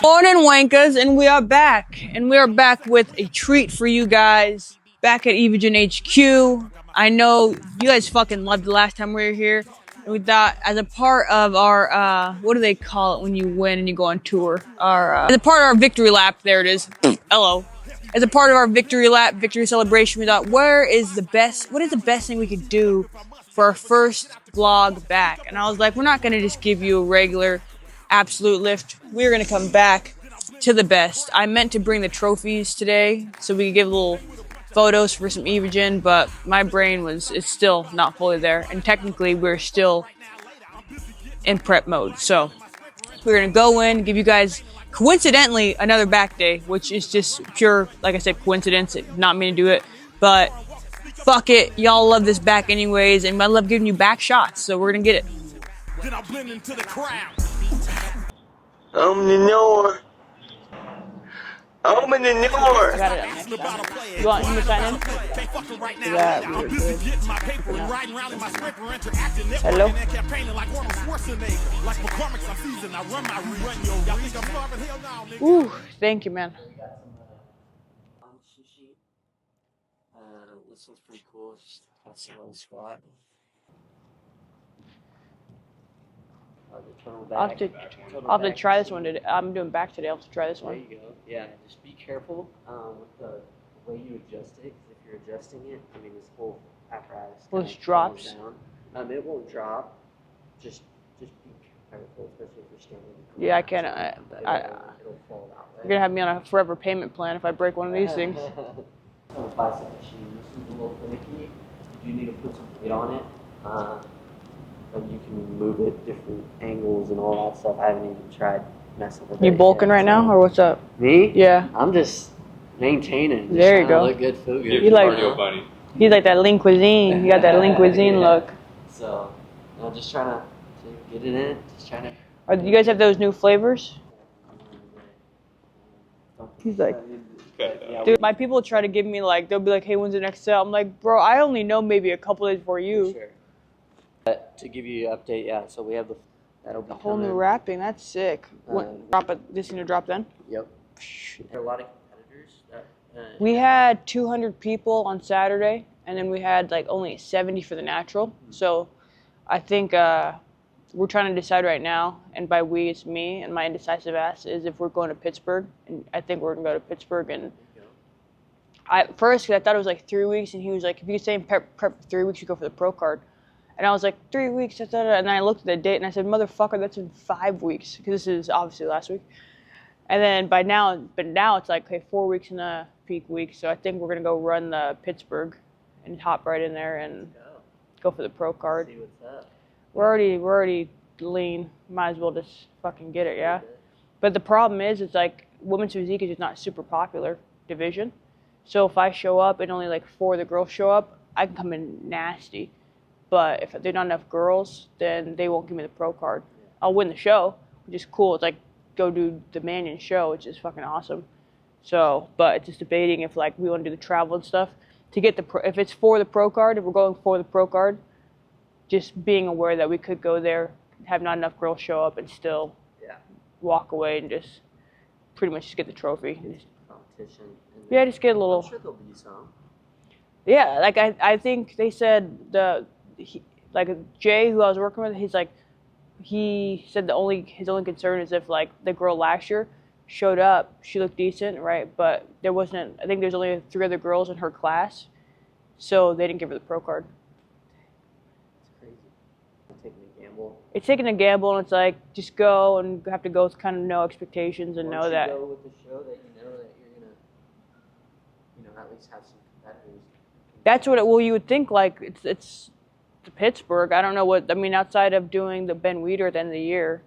Morning, Wankas, and we are back. And we are back with a treat for you guys. Back at Evogen HQ. I know you guys fucking loved the last time we were here. And we thought, as a part of our, what do they call it when you win and you go on tour? As a part of our victory lap, there it is. Hello. As a part of our victory lap, victory celebration, we thought, what is the best thing we could do for our first vlog back? And I was like, we're not going to just give you a regular absolute lift. We're going to come back to the best. I meant to bring the trophies today so we could give little photos for some Evogen, but my brain it's still not fully there. And technically, we're still in prep mode. So we're going to go in, give you guys, coincidentally, another back day, which is just pure, like I said, coincidence. Not mean to do it, but fuck it. Y'all love this back anyways, and I love giving you back shots, so we're going to get it. Then I blend into the crowd. I'm in the north. I'm in the I north. got it up next time. You want him to sign in? Yeah, we're good. Hello? Ooh, thank you, man. This one's pretty cool. Just that's a little squat. I'll have to try this one today. I'm doing back today. I'll have to try this one. There you go. Yeah, just be careful with the way you adjust it. Because if you're adjusting it, I mean, this whole apparatus. Well, this drops. Down. It won't drop. Just be careful, especially if you're standing. Yeah, I can't. It'll fall that way. You're gonna have me on a forever payment plan if I break one of these things. Bicep machine. This is a little finicky. You need to put some weight on it. But you can move it different angles and all that stuff. I haven't even tried messing with it. You bulking right now, or what's up? Me? Yeah. I'm just maintaining. There you go. Look good, feel good. You like cardio, you like that lean cuisine. You got that lean cuisine look. So, I'm just trying to get it in. Just trying to. Do you guys have those new flavors? He's like, dude, my people try to give me like, they'll be like, hey, when's the next sale? I'm like, bro, I only know maybe a couple days before you. For sure. But to give you an update, yeah. So we have that'll be the whole new wrapping. That's sick. Drop it. This gonna drop then? Yep. There are a lot of competitors. We had 200 people on Saturday, and then we had like only 70 for the natural. So I think we're trying to decide right now, and by we, it's me and my indecisive ass, is if we're going to Pittsburgh. And I think we're gonna go to Pittsburgh. And first, I thought it was like 3 weeks, and he was like, if you could stay in prep for 3 weeks, you go for the pro card. And I was like, 3 weeks, and I looked at the date, and I said, motherfucker, that's in 5 weeks, because this is obviously last week. And then now it's like, okay, 4 weeks in the peak week, so I think we're gonna go run the Pittsburgh and hop right in there and go for the pro card. See what's up. We're already lean. Might as well just fucking get it, yeah. But the problem is, it's like women's physique is just not a super popular division. So if I show up and only like 4 of the girls show up, I can come in nasty. But if there's not enough girls, then they won't give me the pro card. I'll win the show, which is cool. It's like go do the Manion show, which is fucking awesome. So, but it's just debating if like we want to do the travel and stuff to get the if it's for the pro card. If we're going for the pro card, just being aware that we could go there, have not enough girls show up, and still walk away and just pretty much just get the trophy. Competition. Yeah, just get a little. I'm sure there'll be some. Yeah, like I think they said like Jay, who I was working with, he said his only concern is if like the girl last year showed up, she looked decent, right? But there wasn't. I think there's only 3 other girls in her class, so they didn't give her the pro card. It's crazy. I'm taking a gamble. It's taking a gamble, and it's like just go and have to go with kind of no expectations and know that. Go with the show that you know that you're gonna, at least have some competitors. That's what you would think. Like it's Pittsburgh. I don't know what I mean outside of doing the Ben Weider at the end of the year.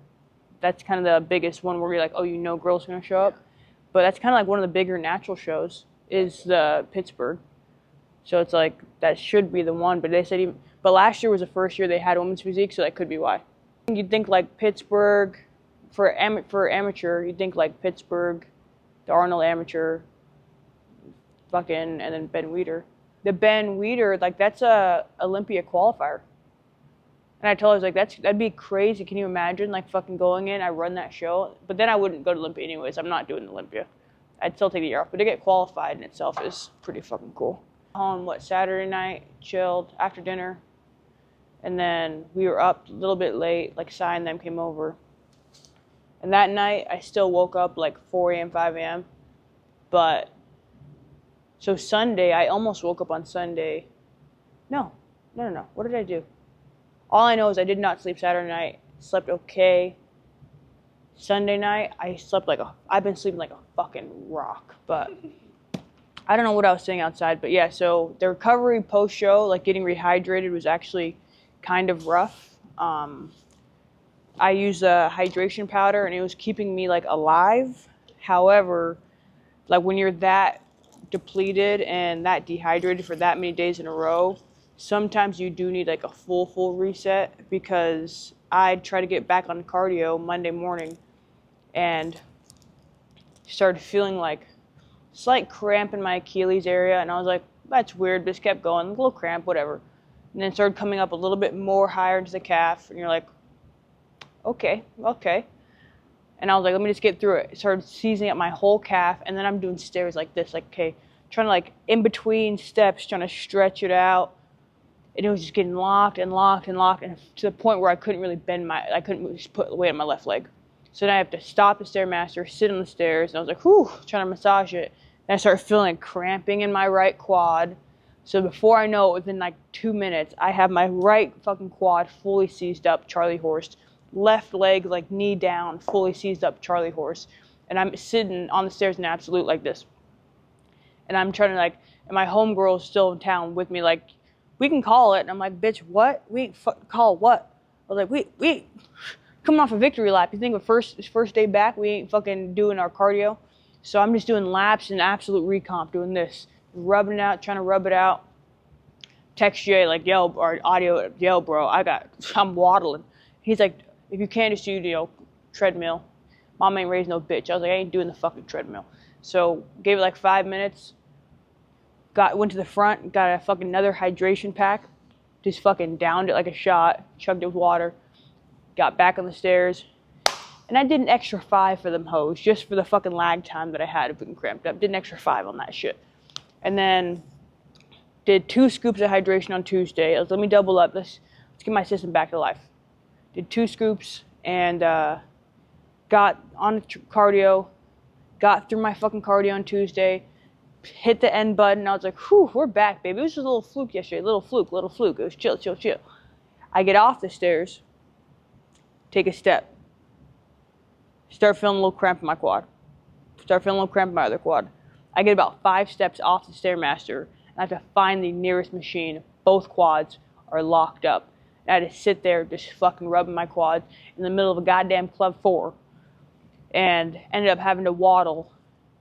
That's kind of the biggest one where you're like, oh, girls are gonna show up. But that's kind of like one of the bigger natural shows is the Pittsburgh. So it's like that should be the one. But they said but last year was the first year they had women's physique, so that could be why. You'd think like Pittsburgh for amateur. You'd think like Pittsburgh, the Arnold Amateur, fucking, and then Ben Weider. The Ben Weider, like that's a Olympia qualifier. And I told her, I was like, that'd be crazy. Can you imagine, like, fucking going in, I run that show? But then I wouldn't go to Olympia anyways. I'm not doing Olympia. I'd still take a year off. But to get qualified in itself is pretty fucking cool. On, Saturday night, chilled after dinner. And then we were up a little bit late, like, Sai and them came over. And that night, I still woke up, like, 4 a.m., 5 a.m. But, so Sunday, I almost woke up on Sunday. No. What did I do? All I know is I did not sleep Saturday night. Slept okay. Sunday night, I've been sleeping like a fucking rock. But I don't know what I was saying outside. But yeah, so the recovery post-show, like getting rehydrated, was actually kind of rough. I used a hydration powder and it was keeping me like alive. However, like when you're that depleted and that dehydrated for that many days in a row, sometimes you do need like a full reset, because I tried to get back on cardio Monday morning and started feeling like slight cramp in my Achilles area, and I was like, that's weird, just kept going, a little cramp, whatever. And then started coming up a little bit more higher into the calf, and you're like, okay. And I was like, let me just get through it. Started seizing up my whole calf, and then I'm doing stairs like this, like, okay, trying to like in between steps, trying to stretch it out. And it was just getting locked, and to the point where I couldn't really I couldn't just put weight on my left leg. So then I have to stop the Stairmaster, sit on the stairs, and I was like, whew, trying to massage it. And I started feeling cramping in my right quad. So before I know it, within like 2 minutes, I have my right fucking quad fully seized up, Charlie horse. Left leg, like knee down, fully seized up, Charlie horse. And I'm sitting on the stairs in absolute like this. And I'm trying to like, and my homegirl's still in town with me, like, we can call it. And I'm like, bitch, what? We call what? I was like, we coming off a victory lap. You think the first day back, we ain't fucking doing our cardio? So I'm just doing laps and absolute recomp, doing this, rubbing it out, trying to rub it out. Text Jay like, yo, or audio, yo, bro, I'm waddling. He's like, if you can't just do, treadmill. Mom ain't raised no bitch. I was like, I ain't doing the fucking treadmill. So gave it like 5 minutes. Went to the front, got a fucking another hydration pack, just fucking downed it like a shot, chugged it with water, got back on the stairs, and I did an extra 5 for them hoes, just for the fucking lag time that I had if it cramped up. Did an extra 5 on that shit. And then did 2 scoops of hydration on Tuesday. I was, let me double up. Let's get my system back to life. Did 2 scoops and got on cardio, got through my fucking cardio on Tuesday, hit the end button. I was like, whew, we're back, baby. It was just a little fluke yesterday. Little fluke. It was chill. I get off the stairs, take a step, start feeling a little cramp in my quad. Start feeling a little cramp in my other quad. I get about 5 steps off the Stairmaster, and I have to find the nearest machine. Both quads are locked up. And I had to sit there just fucking rubbing my quads in the middle of a goddamn Club 4, and ended up having to waddle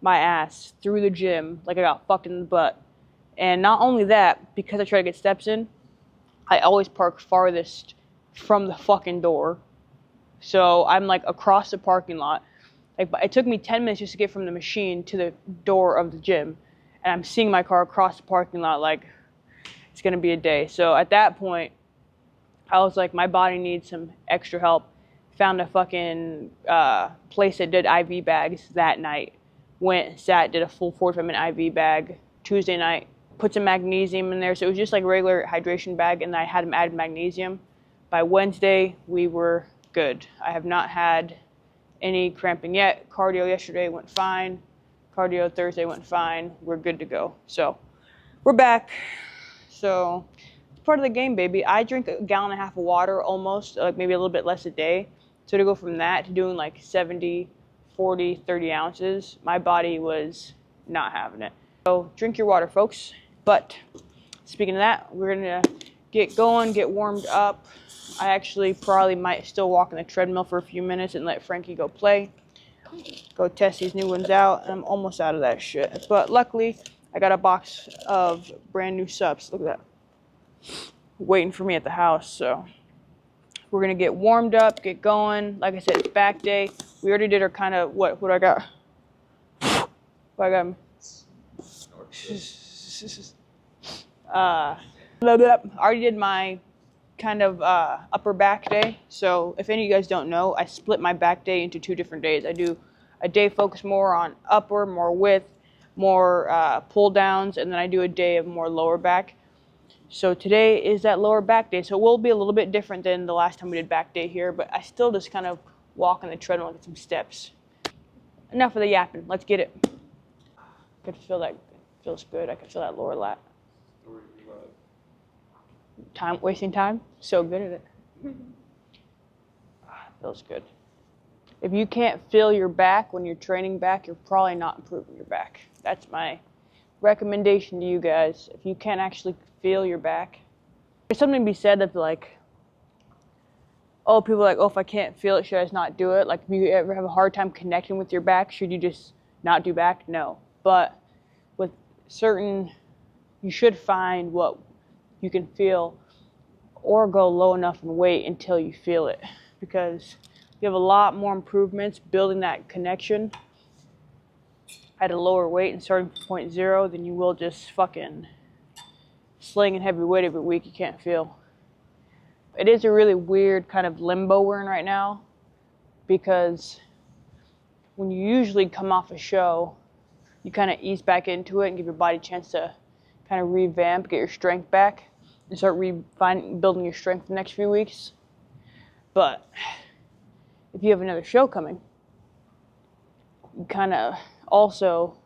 my ass through the gym like I got fucked in the butt. And not only that, because I try to get steps in, I always park farthest from the fucking door. So I'm like across the parking lot. Like, it took me 10 minutes just to get from the machine to the door of the gym. And I'm seeing my car across the parking lot like it's gonna be a day. So at that point, I was like, my body needs some extra help. Found a fucking place that did IV bags that night. Went, sat, did a full 45-minute IV bag Tuesday night. Put some magnesium in there. So it was just like a regular hydration bag, and I had them add magnesium. By Wednesday, we were good. I have not had any cramping yet. Cardio yesterday went fine. Cardio Thursday went fine. We're good to go. So we're back. So it's part of the game, baby. I drink 1.5 gallons of water almost, like maybe a little bit less a day. So to go from that to doing like 70, 40, 30 ounces, my body was not having it. So drink your water, folks. But speaking of that, we're going to get going, get warmed up. I actually probably might still walk on the treadmill for a few minutes and let Frankie go play. Go test these new ones out. I'm almost out of that shit. But luckily, I got a box of brand new subs. Look at that. Waiting for me at the house. So we're going to get warmed up, get going. Like I said, it's back day. We already did our kind of, what I got? What I got? I already did my kind of upper back day. So if any of you guys don't know, I split my back day into 2 different days. I do a day focused more on upper, more width, more pull downs, and then I do a day of more lower back. So today is that lower back day. So it will be a little bit different than the last time we did back day here, but I still just kind of walk on the treadmill, get some steps. Enough of the yapping. Let's get it. I can feel that. Feels good. I can feel that lower lat. Wasting time? So good at it. Feels good. If you can't feel your back when you're training back, you're probably not improving your back. That's my recommendation to you guys. If you can't actually feel your back, there's something to be said that like, oh, people are like, oh, if I can't feel it, should I just not do it? Like, if you ever have a hard time connecting with your back, should you just not do back? No. But with certain, you should find what you can feel or go low enough in weight until you feel it, because you have a lot more improvements building that connection at a lower weight and starting from point 0 than you will just fucking slinging heavy weight every week you can't feel. It is a really weird kind of limbo we're in right now, because when you usually come off a show, you kind of ease back into it and give your body a chance to kind of revamp, get your strength back, and start building your strength the next few weeks. But if you have another show coming, you kind of also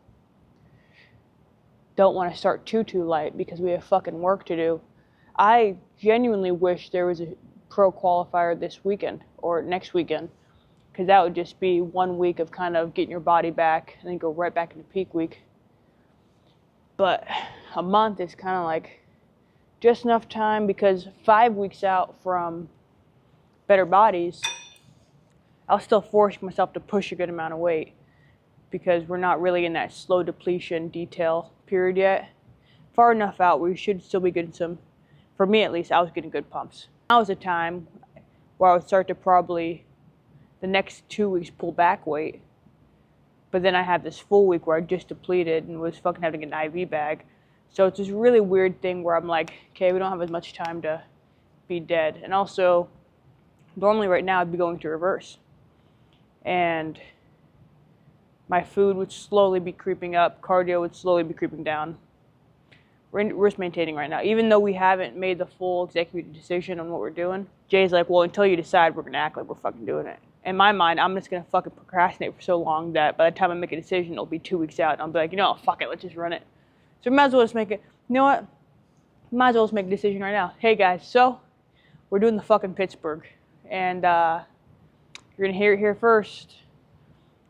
don't want to start too light, because we have fucking work to do. I genuinely wish there was a pro qualifier this weekend or next weekend, because that would just be 1 week of kind of getting your body back and then go right back into peak week. But a month is kind of like just enough time, because 5 weeks out from Better Bodies, I'll still force myself to push a good amount of weight, because we're not really in that slow depletion detail period yet. Far enough out where you should still be getting some, for me at least, I was getting good pumps. Now is a time where I would start to probably the next 2 weeks pull back weight, but then I have this full week where I just depleted and was fucking having an IV bag. So it's this really weird thing where I'm like, okay, we don't have as much time to be dead. And also, normally right now I'd be going to reverse, and my food would slowly be creeping up, cardio would slowly be creeping down. We're just maintaining right now, even though we haven't made the full executive decision on what we're doing. Jay's like, well, until you decide, we're gonna act like we're fucking doing it. In my mind, I'm just gonna fucking procrastinate for so long that by the time I make a decision, it'll be 2 weeks out, and I'll be like, you know, fuck it, let's just run it. So we might as well just make it. You know what? Might as well just make a decision right now. Hey guys, so we're doing the fucking Pittsburgh, and you're gonna hear it here first.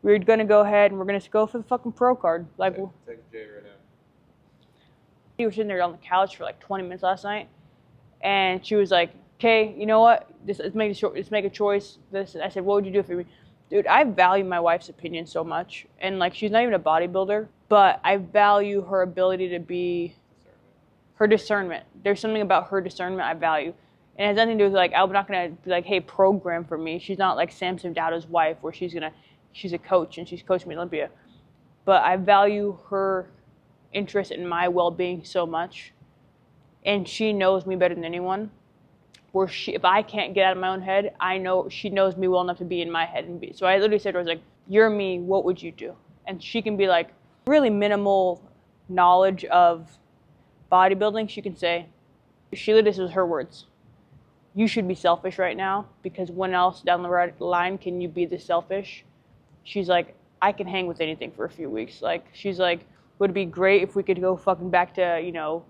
We're gonna go ahead and we're gonna go for the fucking pro card. Like, Text Jay right now. we were sitting there on the couch for like 20 minutes last night, and she was like, okay, you know what? Let's make a choice. I said, what would you do for me? Dude, I value my wife's opinion so much, and like, she's not even a bodybuilder, but I value her ability to be, her discernment. There's something about her discernment I value. And it has nothing to do with like, I'm not gonna be like, hey, program for me. She's not like Samson Dowda's wife, where she's a coach and she's coaching me at Olympia. But I value her interest in my well-being so much, and she knows me better than anyone. Where if I can't get out of my own head, I know she knows me well enough to be in my head and be. So I literally said to her, I was like, you're me, what would you do? And she can be like, really minimal knowledge of bodybuilding. She can say, Sheila, this was her words, you should be selfish right now, because when else down the line can you be this selfish? She's like, I can hang with anything for a few weeks. Like, she's like, would it be great if we could go fucking back to, you know,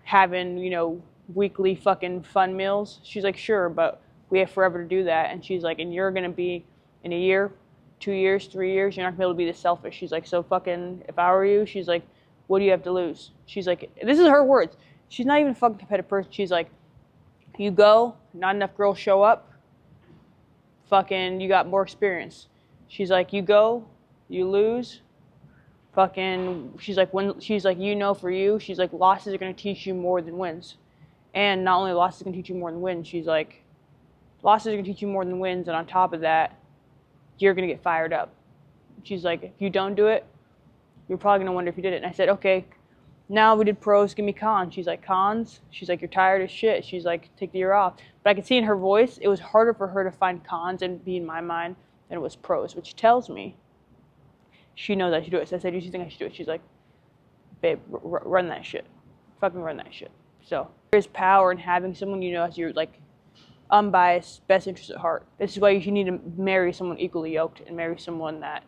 having, you know, weekly fucking fun meals? She's like, sure, but we have forever to do that. And she's like, and you're gonna be in a year, 2 years, 3 years, you're not gonna be able to be this selfish. She's like, so fucking, if I were you, she's like, what do you have to lose? She's like, this is her words. She's not even a fucking competitive person. She's like, you go, not enough girls show up, fucking, you got more experience. She's like, you go, you lose, fucking, she's like, you know, for you, she's like, losses are going to teach you more than wins. And not only losses are going to teach you more than wins, she's like, losses are going to teach you more than wins, and on top of that, you're going to get fired up. She's like, if you don't do it, you're probably going to wonder if you did it. And I said, okay, Now we did pros, give me cons. She's like, cons? She's like, you're tired as shit. She's like, take the year off. But I could see in her voice, it was harder for her to find cons and be in my mind than it was pros, which tells me she knows I should do it. So I said, do you think I should do it? She's like, babe, run that shit. Fucking run that shit. So there's power in having someone you know as your like unbiased, best interest at heart. This is why you need to marry someone equally yoked and marry someone that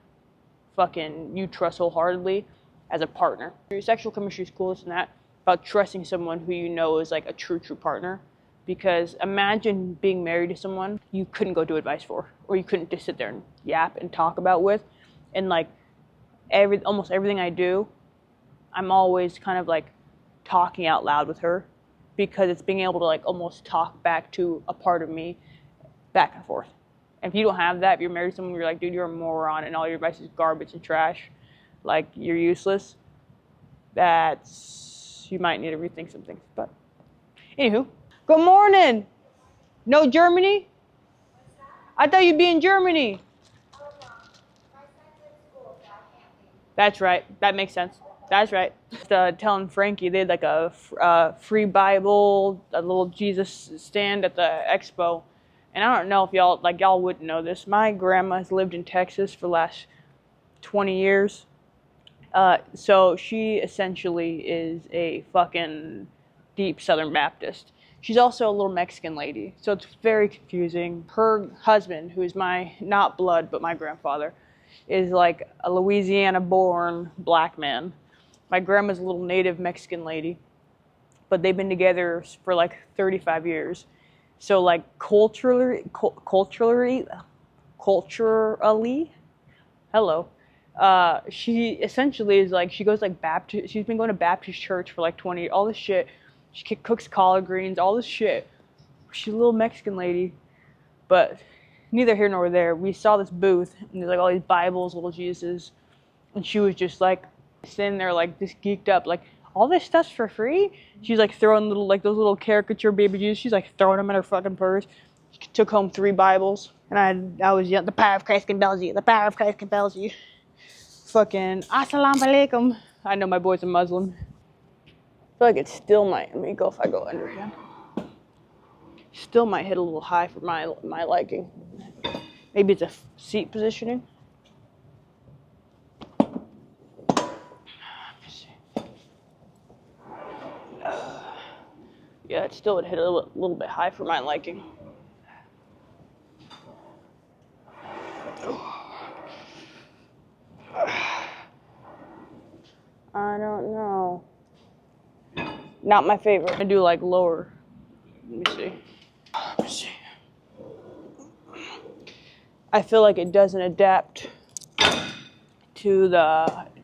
fucking you trust wholeheartedly as a partner. Your sexual chemistry is cool, this and that, about trusting someone who you know is like a true partner. Because imagine being married to someone you couldn't go do advice for, or you couldn't just sit there and yap and talk about with. And like almost everything I do, I'm always kind of like talking out loud with her, because it's being able to like almost talk back to a part of me back and forth. And if you don't have that, if you're married to someone, you're like, dude, you're a moron and all your advice is garbage and trash, like you're useless, you might need to rethink some things. But anywho, good morning. No Germany? I thought you'd be in Germany. That's right. That makes sense. That's right. Telling Frankie they had like a free Bible, a little Jesus stand at the expo. And I don't know if y'all wouldn't know this. My grandma's lived in Texas for the last 20 years. So she essentially is a fucking deep Southern Baptist. She's also a little Mexican lady, so it's very confusing. Her husband, who is my, not blood, but my grandfather, is like a Louisiana-born black man. My grandma's a little native Mexican lady, but they've been together for like 35 years. So like culturally, hello. She essentially is like, she goes like Baptist, she's been going to Baptist church for like 20 years, all this shit. She cooks collard greens, all this shit. She's a little Mexican lady, but neither here nor there. We saw this booth, and there's like all these Bibles, little Jesuses, and she was just like sitting there like just geeked up, like, all this stuff's for free? She's like throwing little, like those little caricature baby Jesus, she's like throwing them in her fucking purse. She took home 3 Bibles, and I was yelling, the power of Christ compels you, the power of Christ compels you. Fucking, assalamu alaikum. I know my boy's a Muslim. I feel like it still might, let me go if I go under him. Still might hit a little high for my liking. Maybe it's a seat positioning. Yeah, it still would hit a little bit high for my liking. I don't know. Not my favorite. I do like lower. Let me see. I feel like it doesn't adapt to the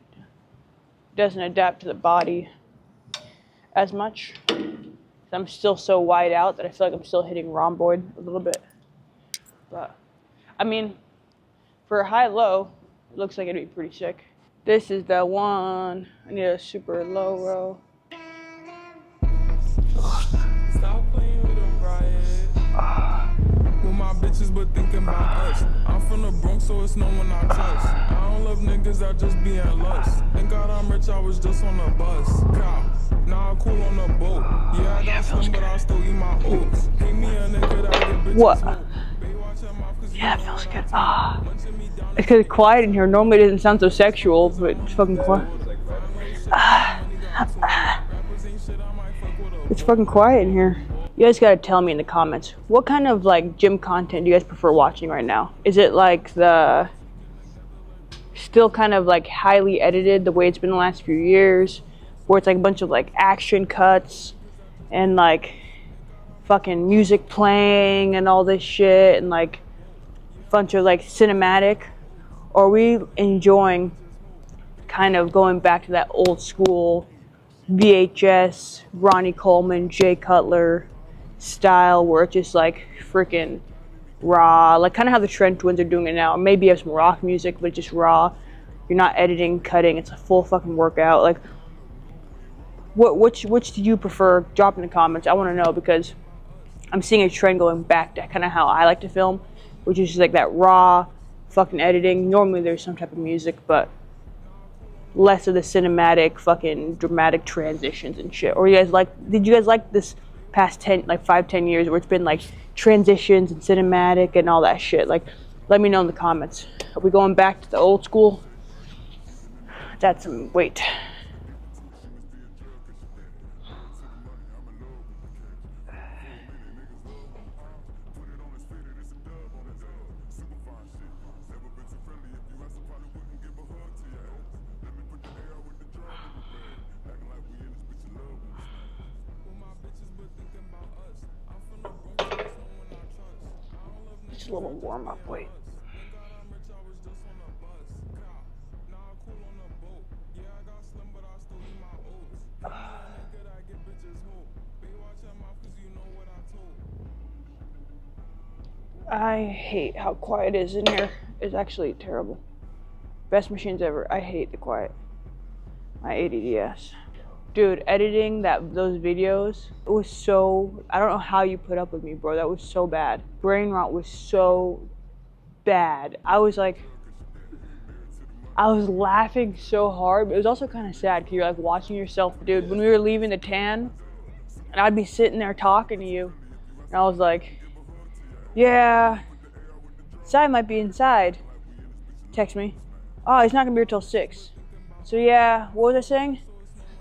body as much. I'm still so wide out that I feel like I'm still hitting rhomboid a little bit. But I mean, for a high-low, it looks like it'd be pretty sick. This is the one. I need a super low row. Stop playing with them, Riot. With my bitches, but thinking about us. I'm from the Bronx, so it's no one I trust. I don't love niggas that just be in lust. Thank God I'm rich, I was just on the bus. Cow. Now I'm cool on the boat. Yeah, I got slim, but I still eat my oats. Hate me a nigga that get bitches. What? Yeah, it feels good. It's because it's quiet in here. Normally it doesn't sound so sexual, but it's fucking quiet. It's fucking quiet in here. You guys gotta tell me in the comments, what kind of like gym content do you guys prefer watching right now? Is it like the still kind of like highly edited the way it's been the last few years, where it's like a bunch of like action cuts and like fucking music playing and all this shit and like a bunch of like cinematic? Or are we enjoying kind of going back to that old school VHS, Ronnie Coleman, Jay Cutler style, where it's just like freaking raw, like kind of how the Trent Twins are doing it now? Maybe you have some rock music, but just raw. You're not editing, cutting. It's a full fucking workout. Like, which do you prefer? Drop in the comments. I want to know, because I'm seeing a trend going back to kind of how I like to film, which is just like that raw fucking editing. Normally there's some type of music, but less of the cinematic fucking dramatic transitions and shit. Or you guys did you guys like this past 10, like 5-10 years where it's been like transitions and cinematic and all that shit? Like, let me know in the comments. Are we going back to the old school? That's some weight. Just a little warm up weight. I hate how quiet it is in here. It's actually terrible. Best machines ever. I hate the quiet. My ADD. Dude, editing those videos, it was so, I don't know how you put up with me, bro. That was so bad. Brain rot was so bad. I was laughing so hard, but it was also kind of sad because you're like watching yourself. Dude, when we were leaving the tan, and I'd be sitting there talking to you, and I was like, yeah, Sai might be inside. Text me. Oh, he's not gonna be here till 6. So yeah, what was I saying?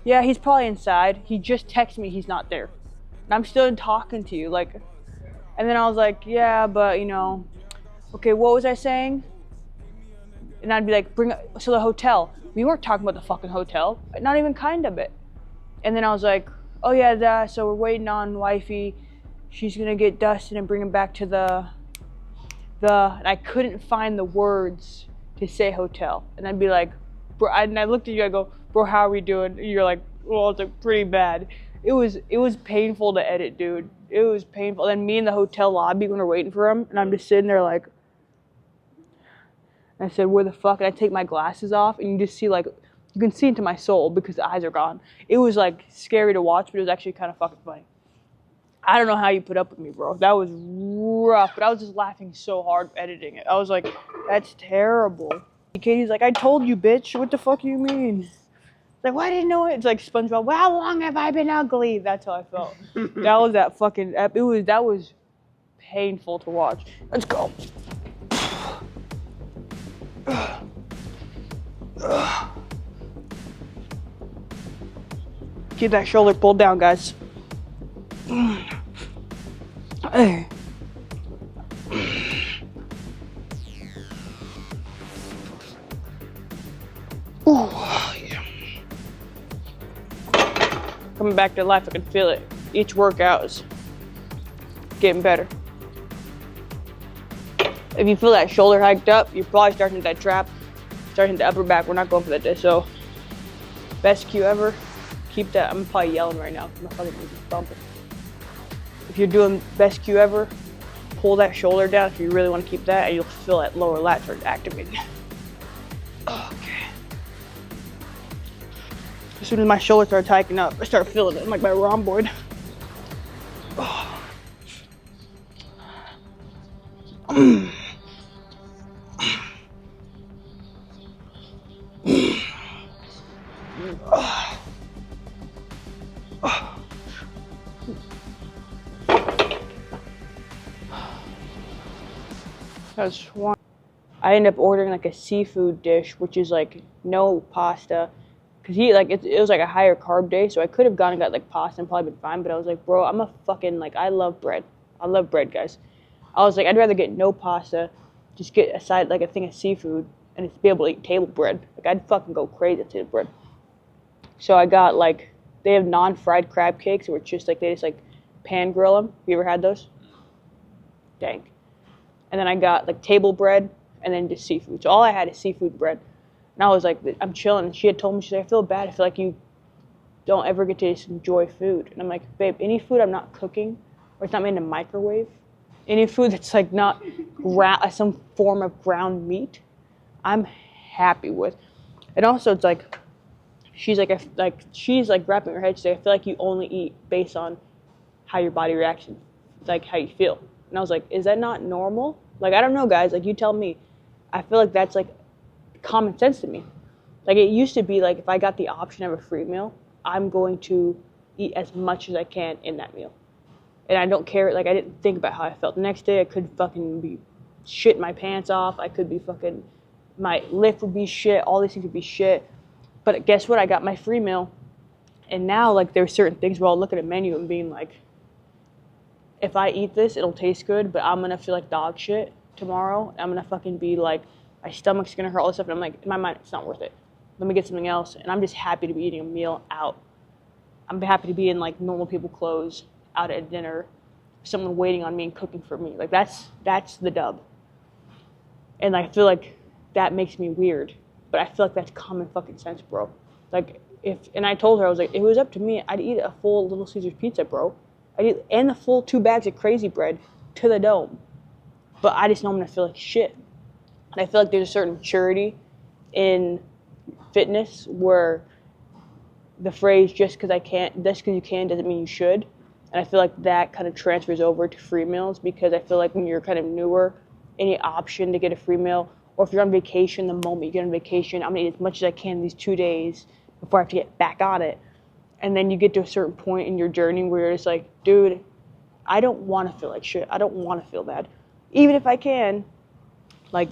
Yeah, he's probably inside. He just texted me he's not there. And I'm still talking to you, like, and then I was like, yeah, but you know, okay, what was I saying? And I'd be like, so the hotel. We weren't talking about the fucking hotel, not even kind of it. And then I was like, oh yeah, so we're waiting on wifey. She's gonna get Dustin and bring him back to and I couldn't find the words to say hotel. And I'd be like, bro, and I looked at you, I go, bro, how are we doing? And you're like, well, it's like pretty bad. It was painful to edit, dude. It was painful. And then me in the hotel lobby when we're waiting for him, and I'm just sitting there like, and I said, where the fuck? And I take my glasses off, and you just see like, you can see into my soul because the eyes are gone. It was like scary to watch, but it was actually kind of fucking funny. I don't know how you put up with me, bro. That was rough, but I was just laughing so hard editing it. I was like, that's terrible. Katie's like, I told you, bitch. What the fuck do you mean? It's like, why didn't you know it? It's like SpongeBob. Well, how long have I been ugly? That's how I felt. That was that fucking. That was painful to watch. Let's go. Keep that shoulder pulled down, guys. Hey. Ooh, yeah. Coming back to life, I can feel it. Each workout is getting better. If you feel that shoulder hiked up, you're probably starting that trap, starting the upper back. We're not going for that day. So, best cue ever. Keep that. I'm probably yelling right now. My fucking is bumping. If you're doing best cue ever, pull that shoulder down if you really want to keep that, and you'll feel that lower lat start activating. Okay. As soon as my shoulder starts hiking up, I start feeling it. I'm like my rhomboid. Oh. That's one. I ended up ordering like a seafood dish, which is like no pasta, cause it was like a higher carb day, so I could have gone and got like pasta and probably been fine. But I was like, bro, I'm a fucking like I love bread. I love bread, guys. I was like, I'd rather get no pasta, just get a side like a thing of seafood, and it's be able to eat table bread. Like I'd fucking go crazy with table bread. So I got like they have non-fried crab cakes, where it's just like they just like pan grill them. You ever had those? Dang. And then I got like table bread and then just seafood. So all I had is seafood bread. And I was like, I'm chilling. And she had told me, she's like, I feel bad. I feel like you don't ever get to just enjoy food. And I'm like, babe, any food I'm not cooking or it's not made in a microwave, any food that's like not some form of ground meat, I'm happy with. And also it's like, she's like wrapping her head. She's like, I feel like you only eat based on how your body reacts, like how you feel. And I was like, is that not normal? Like, I don't know, guys. Like, you tell me. I feel like that's, like, common sense to me. Like, it used to be, like, if I got the option of a free meal, I'm going to eat as much as I can in that meal. And I don't care, like, I didn't think about how I felt. The next day, I could fucking be shitting my pants off. I could be fucking, my lift would be shit. All these things would be shit. But guess what? I got my free meal. And now, like, there's certain things where I'll look at a menu and being like, if I eat this, it'll taste good, but I'm going to feel like dog shit tomorrow. I'm going to fucking be like, my stomach's going to hurt, all this stuff. And I'm like, in my mind, it's not worth it. Let me get something else. And I'm just happy to be eating a meal out. I'm happy to be in, like, normal people clothes out at dinner, someone waiting on me and cooking for me. Like, that's the dub. And I feel like that makes me weird, but I feel like that's common fucking sense, bro. Like, and I told her, I was like, if it was up to me, I'd eat a full Little Caesars pizza, bro. And the full 2 bags of Crazy Bread to the dome. But I just know I'm going to feel like shit. And I feel like there's a certain maturity in fitness where the phrase just because you can doesn't mean you should. And I feel like that kind of transfers over to free meals, because I feel like when you're kind of newer, any option to get a free meal, or if you're on vacation, the moment you get on vacation, I'm going to eat as much as I can these 2 days before I have to get back on it. And then you get to a certain point in your journey where you're just like, dude, I don't want to feel like shit. I don't want to feel bad. Even if I can, like,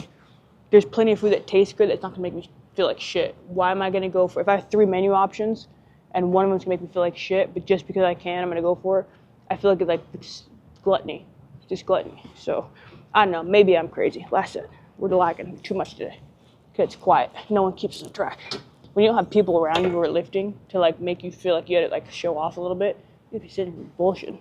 there's plenty of food that tastes good that's not going to make me feel like shit. Why am I going to go for, if I have 3 menu options and one of them's going to make me feel like shit, but just because I can, I'm going to go for it? I feel like it's gluttony. It's just gluttony. So, I don't know. Maybe I'm crazy. Last set, we're lagging too much today because it's quiet. No one keeps us on track. When you don't have people around you who are lifting to, like, make you feel like you had to, like, show off a little bit, you'd be sitting here bullshit.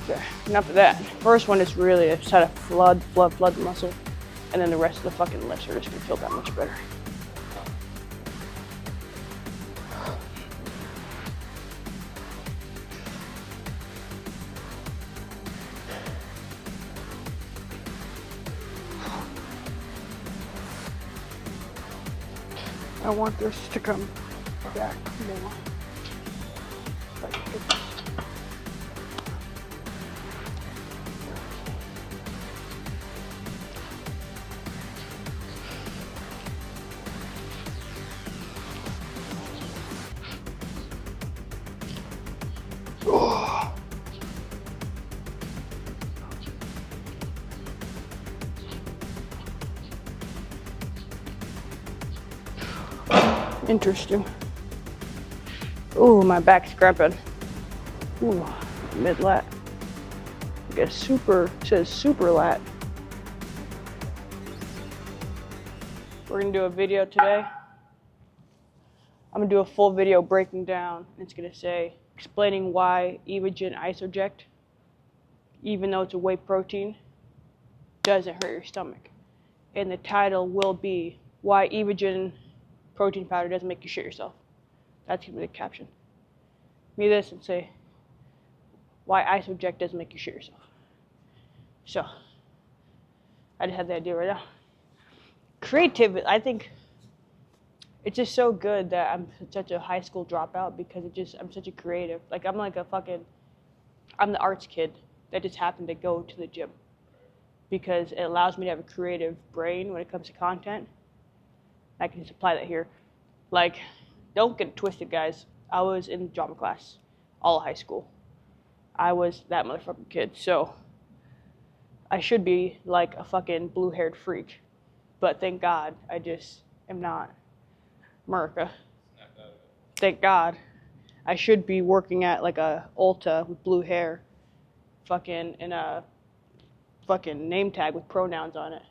Okay, enough of that. First one is really, I just had to flood the muscle, and then the rest of the fucking lifts are just gonna feel that much better. I want this to come back more. Interesting. Ooh, my back's cramping. Ooh, mid lat. I guess says super lat. We're gonna do a video today. I'm gonna do a full video breaking down. It's gonna say, explaining why Evogen Isoject, even though it's a whey protein, doesn't hurt your stomach. And the title will be, why Evogen protein powder doesn't make you shit yourself. That's gonna be the caption. Me this and say, why Isoject doesn't make you shit yourself. So, I just had the idea right now. Creativity, I think it's just so good that I'm such a high school dropout, because I'm such a creative. Like, I'm the arts kid that just happened to go to the gym, because it allows me to have a creative brain when it comes to content. I can just apply that here. Like, don't get it twisted, guys. I was in drama class all of high school. I was that motherfucking kid. So, I should be like a fucking blue-haired freak. But thank God, I just am not. America. Thank God. I should be working at like a Ulta with blue hair. Fucking in a fucking name tag with pronouns on it.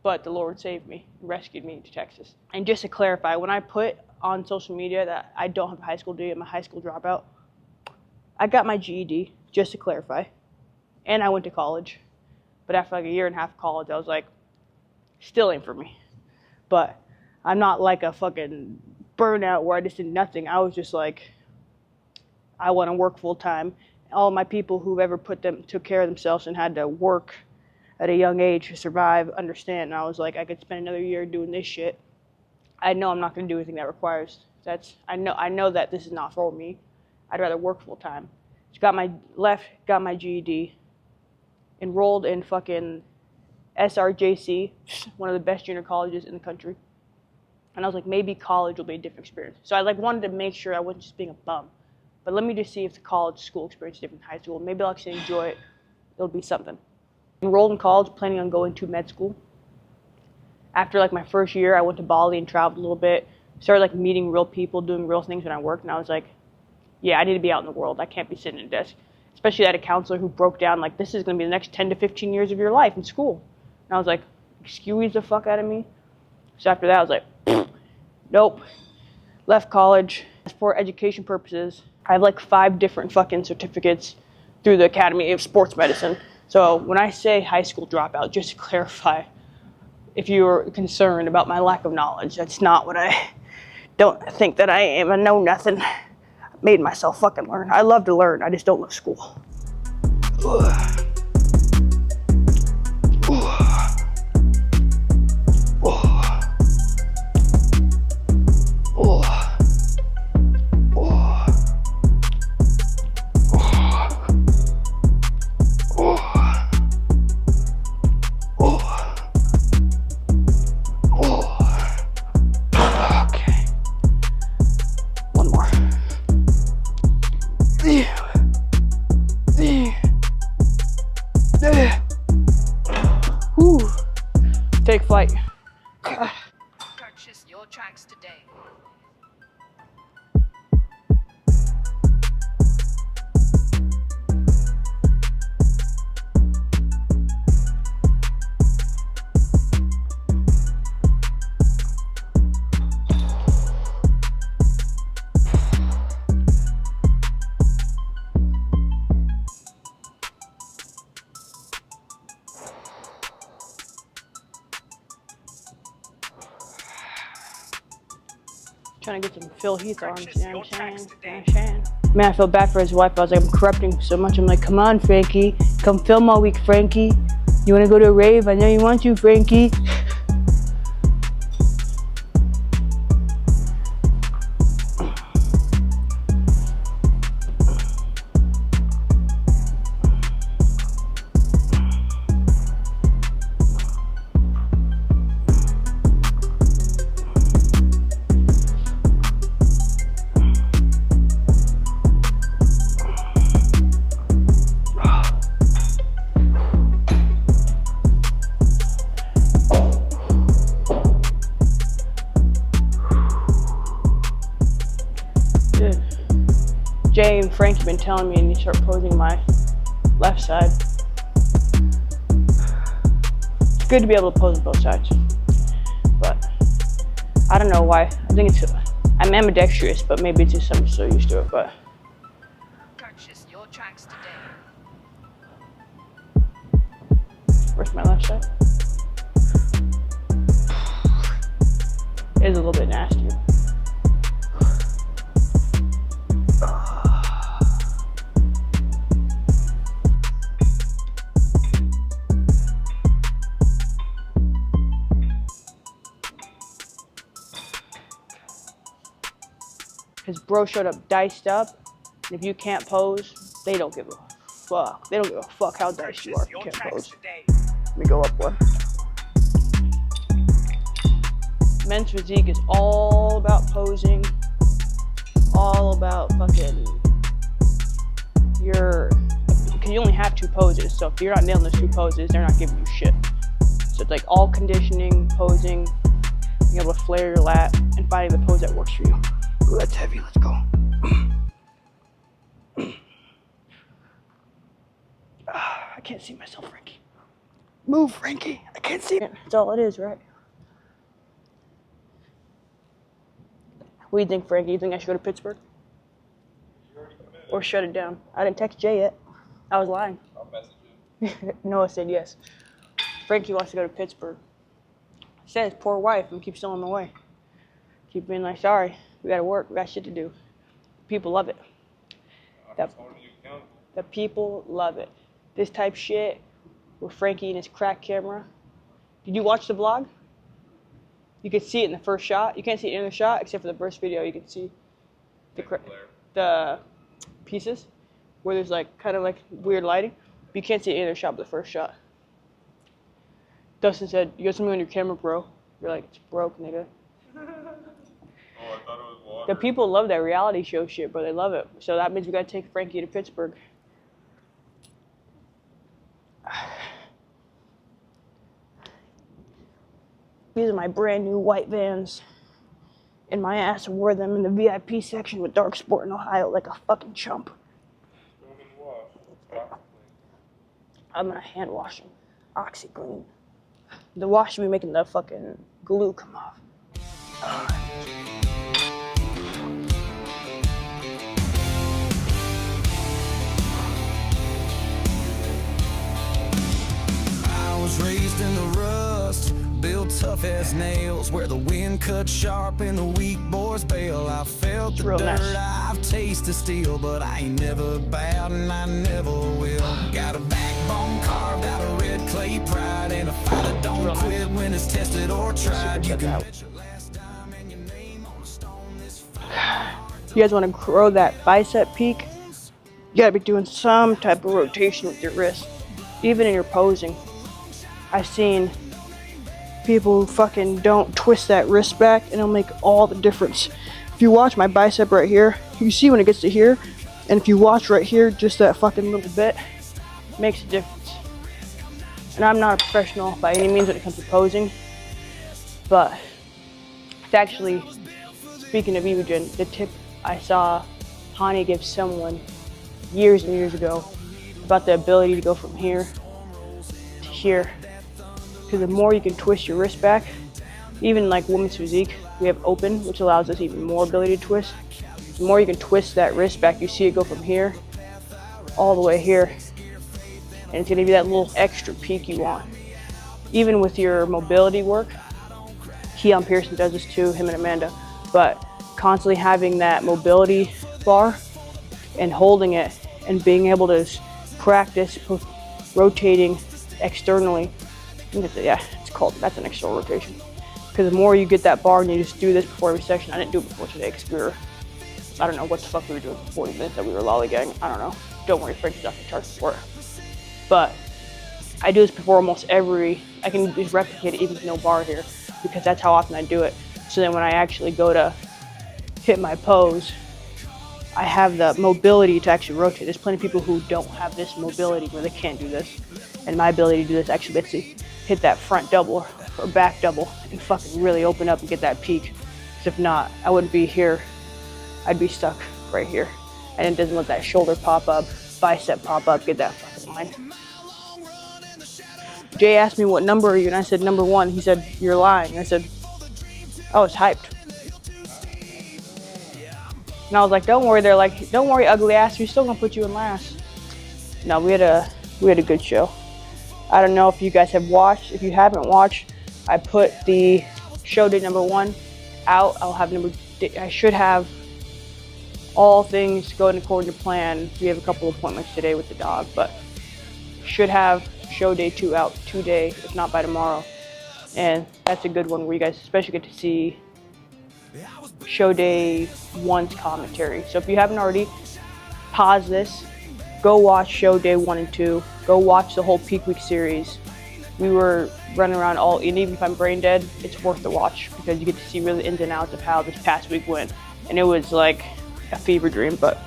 But the Lord saved me, rescued me to Texas. And just to clarify, when I put on social media that I don't have a high school degree, I'm a high school dropout, I got my GED just to clarify. And I went to college. But after like a year and a half of college, I was like, still ain't for me. But I'm not like a fucking burnout where I just did nothing. I was just like, I want to work full time. All my people who've ever took care of themselves and had to work at a young age to survive understand. And I was like, I could spend another year doing this shit. I know I'm not going to do anything that requires. I know that this is not for me. I'd rather work full time. Just got my GED, enrolled in fucking SRJC, one of the best junior colleges in the country. And I was like, maybe college will be a different experience. So I like wanted to make sure I wasn't just being a bum. But let me just see if the college school experience is different from high school. Maybe I'll actually enjoy it. It'll be something. Enrolled in college, planning on going to med school. After like my first year, I went to Bali and traveled a little bit. Started like meeting real people, doing real things when I worked. And I was like, yeah, I need to be out in the world. I can't be sitting at a desk. Especially I had a counselor who broke down like, this is going to be the next 10 to 15 years of your life in school. And I was like, excuse the fuck out of me. So after that, I was like, nope. Left college. For education purposes, I have like 5 different fucking certificates through the Academy of Sports Medicine. So when I say high school dropout, just to clarify, if you're concerned about my lack of knowledge, that's not what I don't think that I am. I know nothing. I made myself fucking learn. I love to learn. I just don't love school. Ugh. Take flight. Purchase your tracks today. Trying to get some Phil Heath arms, you know what I'm saying? Man, I feel bad for his wife. I was like, I'm corrupting him so much. I'm like, come on, Frankie. Come film all week, Frankie. You want to go to a rave? I know you want to, Frankie. Jay and Frank have been telling me I need to start posing my left side. It's good to be able to pose on both sides, but I don't know why. I think I'm ambidextrous, but maybe it's just I'm so used to it. But Purchase your tracks today. where's my left side? It is a little bit nastier. His bro showed up diced up, and if you can't pose, they don't give a fuck. They don't give a fuck how diced you are if you can't pose. Let me go up one. Men's physique is all about posing, all about fucking because you only have 2 poses, so if you're not nailing those 2 poses, they're not giving you shit. So it's like all conditioning, posing, being able to flare your lat, and finding the pose that works for you. Ooh, that's heavy, let's go. I can't see myself, Frankie. Move, Frankie, I can't see it. That's all it is, right? What do you think, Frankie? You think I should go to Pittsburgh? Or shut it down? I didn't text Jay yet. I was lying. I'll message you. Noah said yes. Frankie wants to go to Pittsburgh. He said his poor wife and keeps throwing him away. Keep being like, sorry, we gotta work, we got shit to do. People love it. I'm holding you accountable. The people love it. This type shit with Frankie and his crack camera. Did you watch the vlog? You could see it in the first shot. You can't see it in the shot except for the first video. You can see the pieces where there's like kind of like weird lighting. But you can't see it in the shot but the first shot. Dustin said, "You got something on your camera, bro." You're like, "It's broke, nigga." Oh, I thought it was water. The people love that reality show shit, bro. They love it. So that means we gotta take Frankie to Pittsburgh. These are my brand new white Vans. And my ass wore them in the VIP section with Dark Sport in Ohio like a fucking chump. I'm gonna hand wash them. OxyClean. The wash should be making the fucking glue come off. I was raised in the rust, built tough as nails, where the wind cut sharp and the weak boys bail. I felt the real dirt, nice. I've tasted steel, but I ain't never bowed and I never will. Got a backbone carved out of red clay pride, and a fight that don't Real quit when it's tested or tried. You check can out. bet your last dime and your name on a stone this fight. You guys want to grow that bicep peak? You gotta be doing some type of rotation with your wrist, even in your posing. I've seen people who fucking don't twist that wrist back, and it'll make all the difference. If you watch my bicep right here, you can see when it gets to here, and if you watch right here, just that fucking little bit, it makes a difference. And I'm not a professional by any means when it comes to posing, but it's actually, speaking of Evogen, the tip I saw Hani give someone years and years ago about the ability to go from here to here. Because the more you can twist your wrist back, even like women's physique, we have open, which allows us even more ability to twist. The more you can twist that wrist back, you see it go from here all the way here. And it's gonna be that little extra peak you want. Even with your mobility work, Keon Pearson does this too, him and Amanda, but constantly having that mobility bar and holding it and being able to practice rotating externally. That's an external rotation. Because the more you get that bar and you just do this before every session. I didn't do it before today because I don't know what the fuck we were doing for 40 minutes that we were lollygagging. I don't know. Don't worry, Frankie's not gonna charge for it. But I do this before almost I can just replicate it even with no bar here because that's how often I do it. So then when I actually go to hit my pose, I have the mobility to actually rotate. There's plenty of people who don't have this mobility where they can't do this. And my ability to do this actually lets me hit that front double or back double and fucking really open up and get that peak. Because if not, I wouldn't be here. I'd be stuck right here. And it doesn't let that shoulder pop up, bicep pop up, get that fucking line. Jay asked me what number are you, and I said number 1. He said, "You're lying." And I said, "I was hyped." And I was like, "Don't worry." They're like, "Don't worry, ugly ass. We're still gonna put you in last." No, we had a good show. I don't know if you guys have watched. If you haven't watched, I put the show day number 1 out. I should have all things going according to plan. We have a couple appointments today with the dog, but should have show day 2 out today, if not by tomorrow. And that's a good one where you guys especially get to see show day 1's commentary. So if you haven't already, pause this, go watch show day 1 and 2, go watch the whole Peak Week series. We were running around and even if I'm brain dead, it's worth the watch because you get to see really ins and outs of how this past week went. And it was like a fever dream, but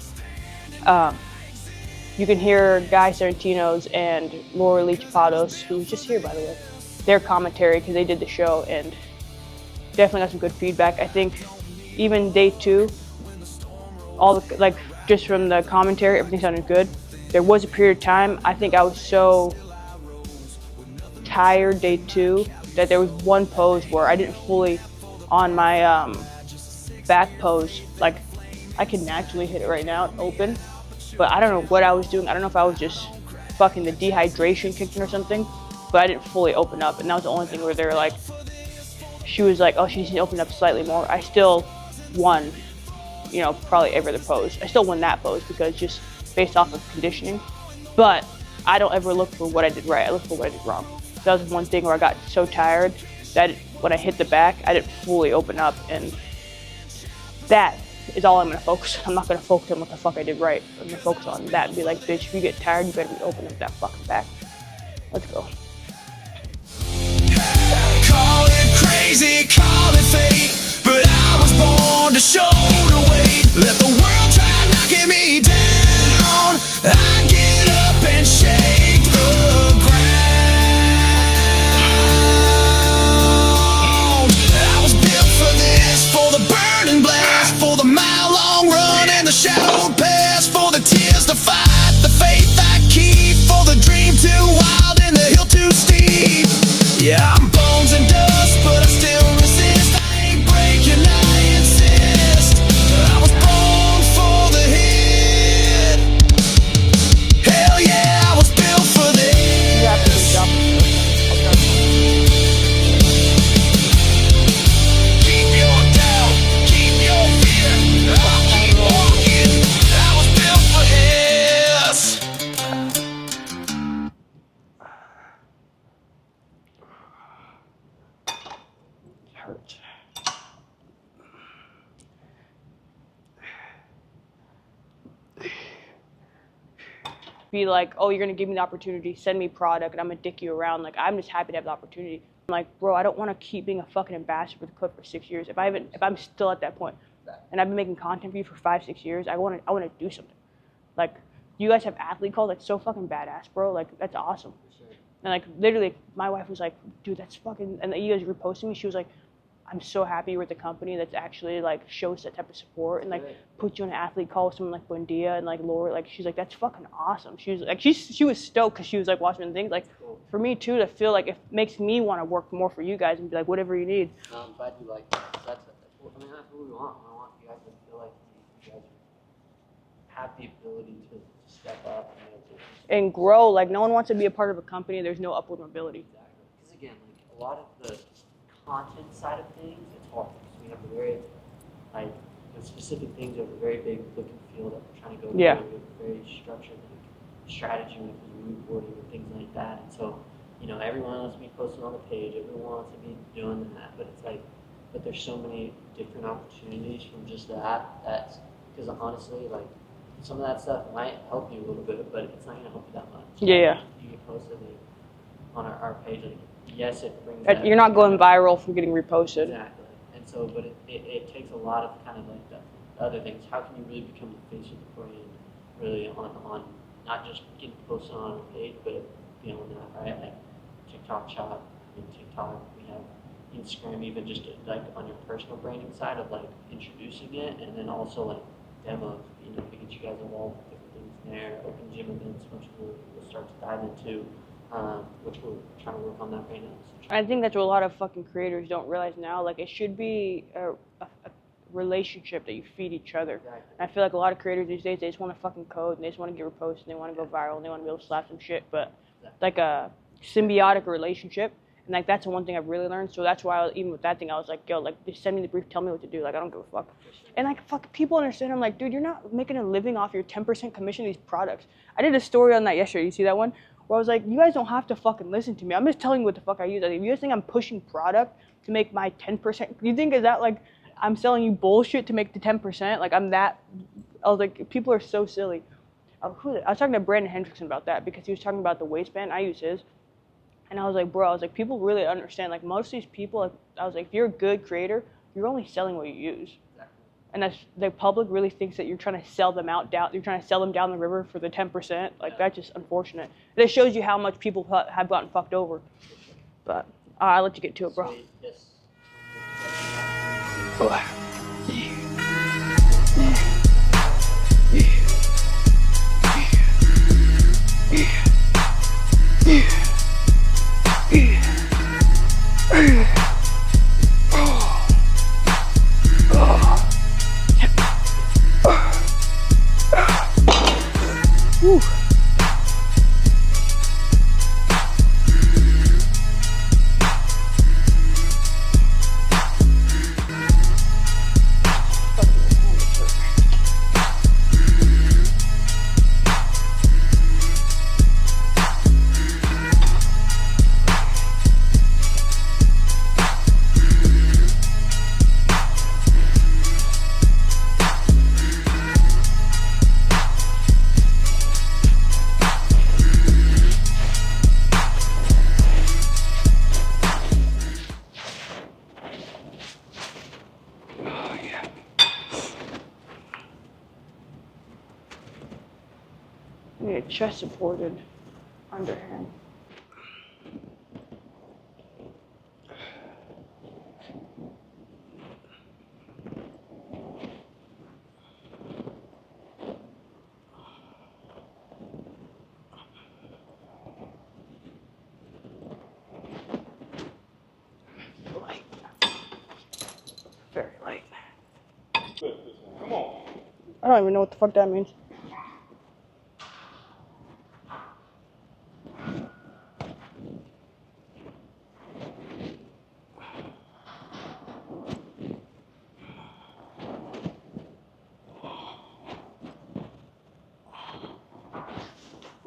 you can hear Guy Sarantino's and Laura Lee Chapados, who was just here by the way, their commentary because they did the show and definitely got some good feedback. I think even day 2, just from the commentary, everything sounded good. There was a period of time, I think I was so tired day 2 that there was one pose where I didn't fully, on my back pose, like I can naturally hit it right now, open, but I don't know what I was doing. I don't know if I was just fucking the dehydration kicked in or something, but I didn't fully open up, and that was the only thing where they were like, she was like, oh, she needs to open up slightly more. I still won, you know, probably every other pose. I still won that pose because just based off of conditioning, but I don't ever look for what I did right. I look for what I did wrong. That was one thing where I got so tired that when I hit the back, I didn't fully open up, and that is all I'm gonna focus on. I'm not gonna focus on what the fuck I did right. I'm gonna focus on that and be like, bitch, if you get tired, you better be opening up that fucking back. Let's go. Call it crazy, call it fate, but I was born to show the way. Let the world try knocking me down, I get up and shake the ground. I was built for this, for the burning blast, for the mile-long run and the shadow pass, for the tears to fight, the faith I keep, for the dream too wild and the hill too steep. Yeah, I'm bones and dust, but I still resist. I ain't breaking, I insist. I was born for the hit. Hell yeah, I was built for this. Keep your doubt, keep your fear. I'll keep walking. I was built for this. Hurts. Be like, oh, you're gonna give me the opportunity, send me product, and I'm gonna dick you around. Like, I'm just happy to have the opportunity. I'm like, bro, I don't want to keep being a fucking ambassador for the club for 6 years. If I'm still at that point, and I've been making content for you for 5-6 years, I want to do something. Like, you guys have athlete calls, that's so fucking badass, bro. Like, that's awesome. And like, literally, my wife was like, dude, that's fucking, and you guys reposting me, she was like, I'm so happy you're with the company that's actually like shows that type of support and like puts you on an athlete call with someone like Buendia and like Laura. Like, she's like, that's fucking awesome. She was like, she was stoked because she was like watching the things. Like, for me too, to feel like it makes me want to work more for you guys and be like, whatever you need. I'm glad you like that. That's what we want. I want you guys to feel like you guys have the ability to step up And grow. Like, no one wants to be a part of a company. There's no upward mobility. Exactly. Because again, like a lot of the content side of things, it's hard. So we have a very, like, specific things that are very big look and feel that we're trying to go through. Yeah. We have a very structured like, strategy when it comes to mood boarding and things like that. And so, you know, everyone wants to be posting on the page. Everyone wants to be doing that. But it's like, but there's so many different opportunities from just that. That's because honestly, like, some of that stuff might help you a little bit, but it's not going to help you that much. Yeah. You get posted like, on our page, like, yes, it brings. You're not going viral from getting reposted. Exactly. And so, but it takes a lot of kind of like the other things. How can you really become the face of the brand, really on not just getting posted on our page, but beyond that, right? Like TikTok shop, TikTok, we have Instagram, even just like on your personal branding side of like introducing it, and then also like demos, you know, to get you guys involved with different things there, open gym events, which we'll start to dive into, which we're trying to work on that right now. So I think that's what a lot of fucking creators don't realize now. Like, it should be a relationship that you feed each other. Exactly. And I feel like a lot of creators these days, they just want to fucking code, and they just want to get reposted, and they want to go viral, and they want to be able to slap some shit. But like a symbiotic relationship, and like that's the one thing I've really learned. So that's why even with that thing, I was like, yo, like, just send me the brief, tell me what to do. Like, I don't give a fuck. And like, fuck, people understand. I'm like, dude, you're not making a living off your 10% commission of these products. I did a story on that yesterday. You see that one? Where I was like, you guys don't have to fucking listen to me. I'm just telling you what the fuck I use. Like, if you guys think I'm pushing product to make my 10%, you think is that like I'm selling you bullshit to make the 10%? Like, I'm that. I was like, people are so silly. I was talking to Brandon Hendrickson about that because he was talking about the waistband. I use his. And I was like, bro, I was like, people really understand. Like, most of these people, like, I was like, if you're a good creator, you're only selling what you use. And that's, the public really thinks that you're trying to sell them you're trying to sell them down the river for the 10%. Like, that's just unfortunate. And it shows you how much people have gotten fucked over. But I'll let you get to it, bro. Yes. chest supported underhand. Light. Very light. Come on. I don't even know what the fuck that means.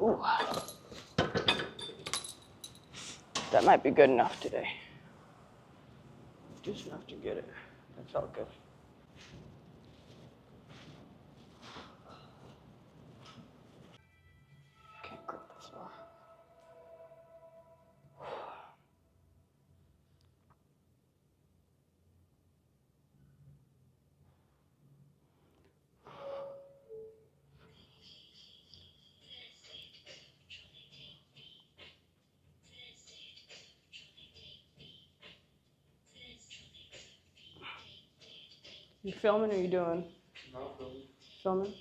Ooh. That might be good enough today. Just enough to get it. That felt good. Can't grip this well. You filming or you doing? No, filming. Filming?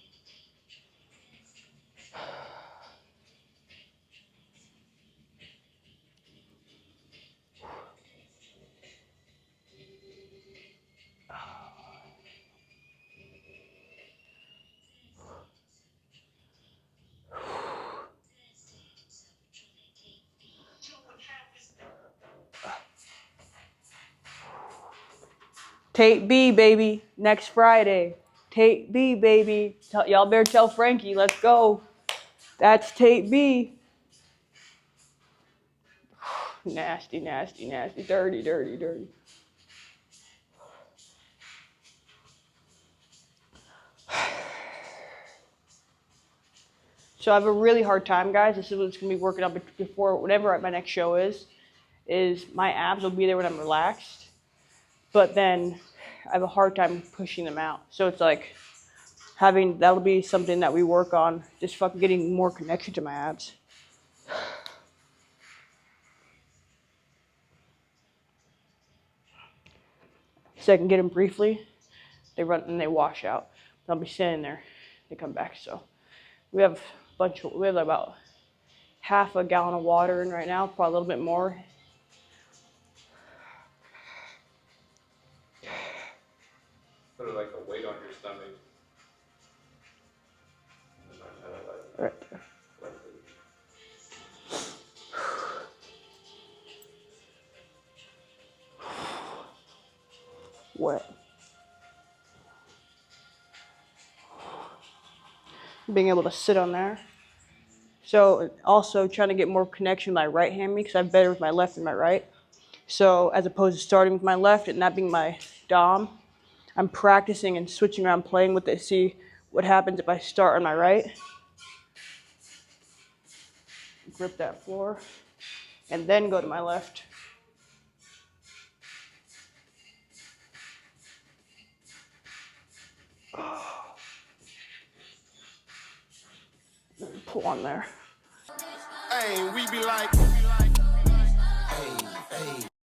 Tape B, baby, next Friday. Tape B, baby. Y'all better tell Frankie, let's go. That's tape B. Nasty, nasty, nasty. Dirty, dirty, dirty. So I have a really hard time, guys. This is what it's going to be working on before, whatever my next show is my abs will be there when I'm relaxed. But then I have a hard time pushing them out. So it's like that'll be something that we work on, just fucking getting more connection to my abs. So I can get them briefly. They run and they wash out. I'll be standing there. They come back. So we have about half a gallon of water in right now, probably a little bit more. Put it like a weight on your stomach. Right there. Wet. Being able to sit on there. So also trying to get more connection with my right hand because I'm better with my left than my right. So as opposed to starting with my left and that being my dom, I'm practicing and switching around playing with it to see what happens if I start on my right. Grip that floor and then go to my left. Pull on there. Hey, we be like,